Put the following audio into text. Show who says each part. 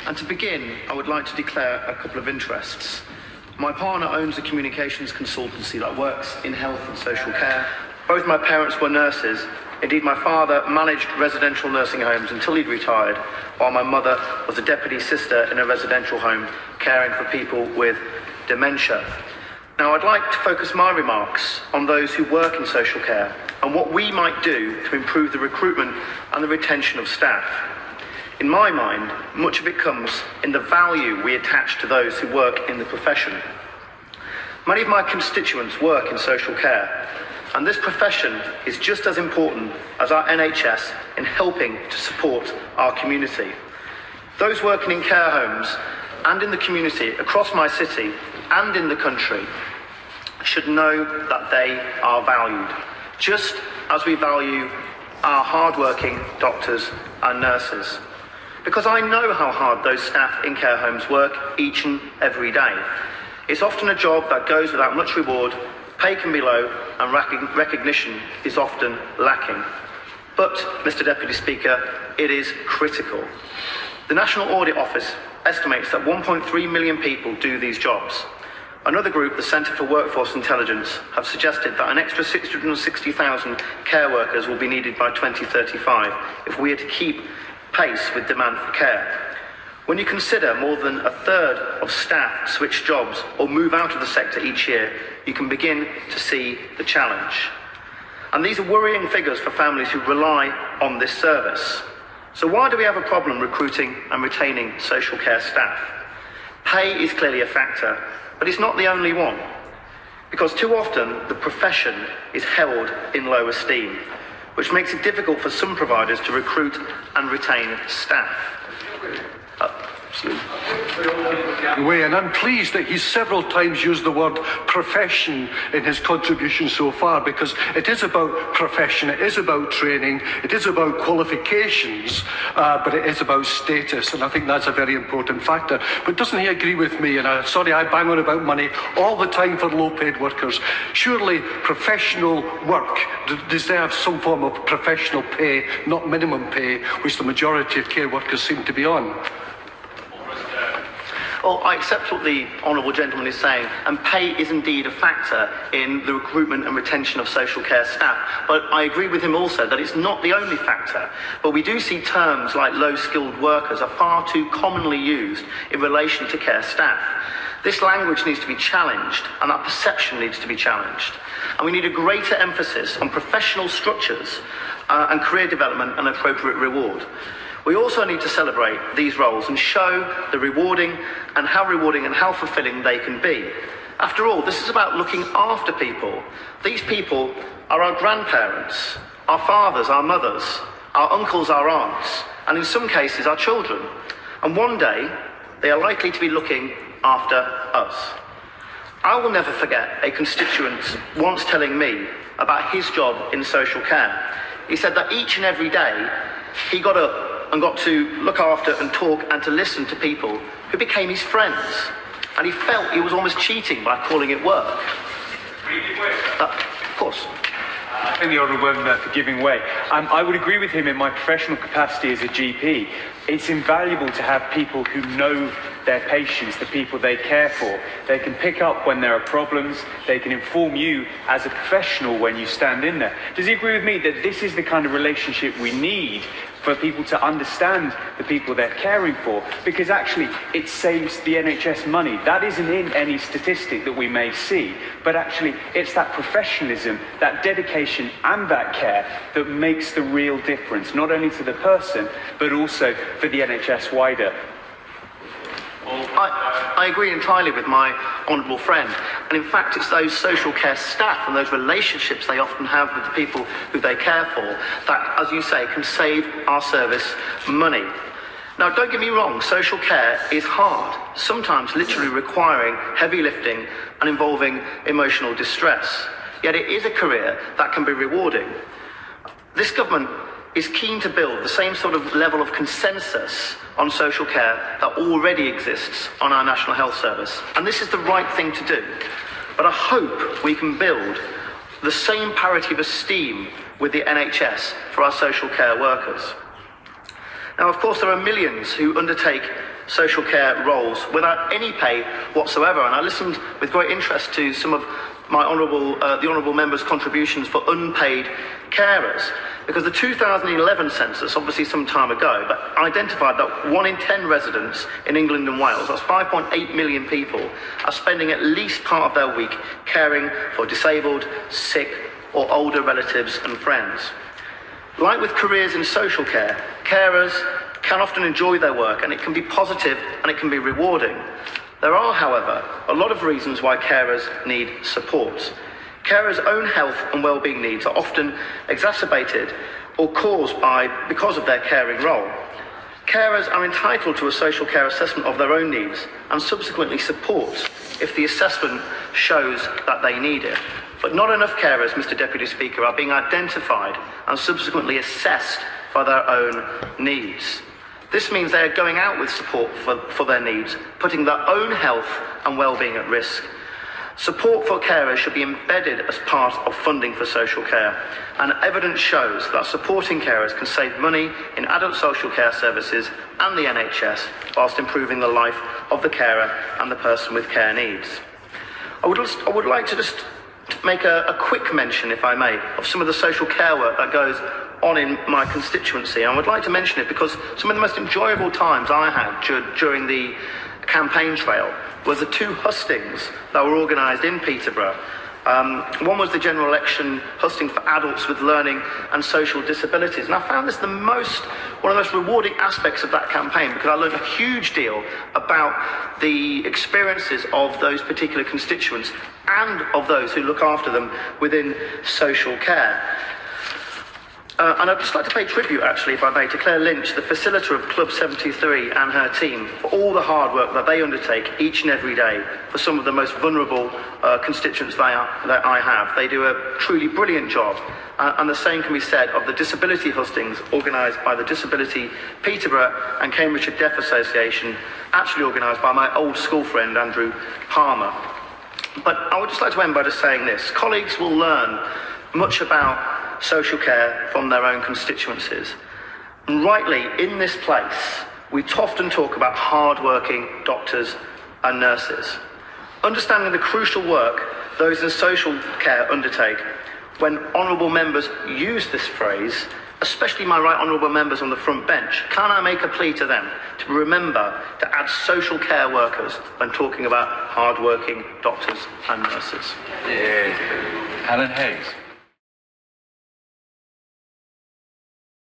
Speaker 1: And to begin, I would like to declare a couple of interests. My partner owns a communications consultancy that works in health and social care. Both my parents were nurses. Indeed, my father managed residential nursing homes until he'd retired, while my mother was a deputy sister in a residential home caring for people with dementia. Now, I'd like to focus my remarks on those who work in social care and what we might do to improve the recruitment and the retention of staff. In my mind, much of it comes in the value we attach to those who work in the profession. Many of my constituents work in social care, and this profession is just as important as our NHS in helping to support our community. Those working in care homes and in the community across my city and in the country should know that they are valued, just as we value our hard-working doctors and nurses. Because I know how hard those staff in care homes work each and every day. It's often a job that goes without much reward, pay can be low, and recognition is often lacking. But, Mr. Deputy Speaker, it is critical. The National Audit Office estimates that 1.3 million people do these jobs. Another group, the Centre for Workforce Intelligence, have suggested that an extra 660,000 care workers will be needed by 2035 if we are to keep pace with demand for care. When you consider more than a third of staff switch jobs or move out of the sector each year, you can begin to see the challenge. And these are worrying figures for families who rely on this service. So why do we have a problem recruiting and retaining social care staff? Pay is clearly a factor, but it's not the only one, because too often the profession is held in low esteem, which makes it difficult for some providers to recruit and retain staff.
Speaker 2: And I'm pleased that he's several times used the word profession in his contribution so far, because it is about profession, it is about training, it is about qualifications, but it is about status, and I think that's a very important factor. But doesn't he agree with me? And I bang on about money all the time for low-paid workers. Surely professional work deserves some form of professional pay, not minimum pay, which the majority of care workers seem to be on.
Speaker 1: Well, I accept what the honourable gentleman is saying, and pay is indeed a factor in the recruitment and retention of social care staff. But I agree with him also that it's not the only factor. But we do see terms like low-skilled workers are far too commonly used in relation to care staff. This language needs to be challenged, and that perception needs to be challenged. And we need a greater emphasis on professional structures and career development and appropriate reward. We also need to celebrate these roles and show the rewarding and how fulfilling they can be. After all, this is about looking after people. These people are our grandparents, our fathers, our mothers, our uncles, our aunts, and in some cases our children. And one day, they are likely to be looking after us. I will never forget a constituent once telling me about his job in social care. He said that each and every day, he got up and got to look after and talk and to listen to people who became his friends. And he felt he was almost cheating by calling it work. Of course.
Speaker 3: Thank the Honourable Member for giving way. I would agree with him in my professional capacity as a GP. It's invaluable to have people who know their patients, the people they care for. They can pick up when there are problems. They can inform you as a professional when you stand in there. Does he agree with me that this is the kind of relationship we need for people to understand the people they're caring for? Because actually it saves the NHS money. That isn't in any statistic that we may see, but actually it's that professionalism, that dedication and that care that makes the real difference, not only to the person, but also for the NHS wider.
Speaker 1: I agree entirely with my honourable friend, and in fact it's those social care staff and those relationships they often have with the people who they care for that, as you say, can save our service money. Now, don't get me wrong, social care is hard, sometimes literally requiring heavy lifting and involving emotional distress. Yet it is a career that can be rewarding. This government is keen to build the same sort of level of consensus on social care that already exists on our National Health Service. And this is the right thing to do. But I hope we can build the same parity of esteem with the NHS for our social care workers. Now, of course, there are millions who undertake social care roles without any pay whatsoever, and I listened with great interest to some of the honourable members' contributions for unpaid carers, because the 2011 census, obviously some time ago, but identified that 1 in 10 residents in England and Wales, that's 5.8 million people, are spending at least part of their week caring for disabled, sick or older relatives and friends. Like with careers in social care, carers can often enjoy their work, and it can be positive and it can be rewarding. There are, however, a lot of reasons why carers need support. Carers' own health and well-being needs are often exacerbated or caused because of their caring role. Carers are entitled to a social care assessment of their own needs and subsequently support if the assessment shows that they need it. But not enough carers, Mr. Deputy Speaker, are being identified and subsequently assessed for their own needs. This means they are going out with support for their needs, putting their own health and well-being at risk. Support for carers should be embedded as part of funding for social care, and evidence shows that supporting carers can save money in adult social care services and the NHS, whilst improving the life of the carer and the person with care needs. I would like to just make a quick mention, if I may, of some of the social care work that goes on in my constituency. I would like to mention it because some of the most enjoyable times I had during the campaign trail was the 2 hustings that were organised in Peterborough. One was the general election husting for adults with learning and social disabilities, and I found this one of the most rewarding aspects of that campaign, because I learned a huge deal about the experiences of those particular constituents and of those who look after them within social care. And I'd just like to pay tribute, actually, if I may, to Claire Lynch, the facilitator of Club 73, and her team, for all the hard work that they undertake each and every day for some of the most vulnerable constituents that I have. They do a truly brilliant job. And the same can be said of the disability hustings organised by the Disability Peterborough and Cambridgeshire Deaf Association, actually organised by my old school friend, Andrew Palmer. But I would just like to end by just saying this. Colleagues will learn much about social care from their own constituencies. And rightly, in this place, we often talk about hard-working doctors and nurses. Understanding the crucial work those in social care undertake, when honourable members use this phrase, especially my right honourable members on the front bench, can I make a plea to them to remember to add social care workers when talking about hard-working doctors and nurses?
Speaker 4: Yeah. Alan Hayes.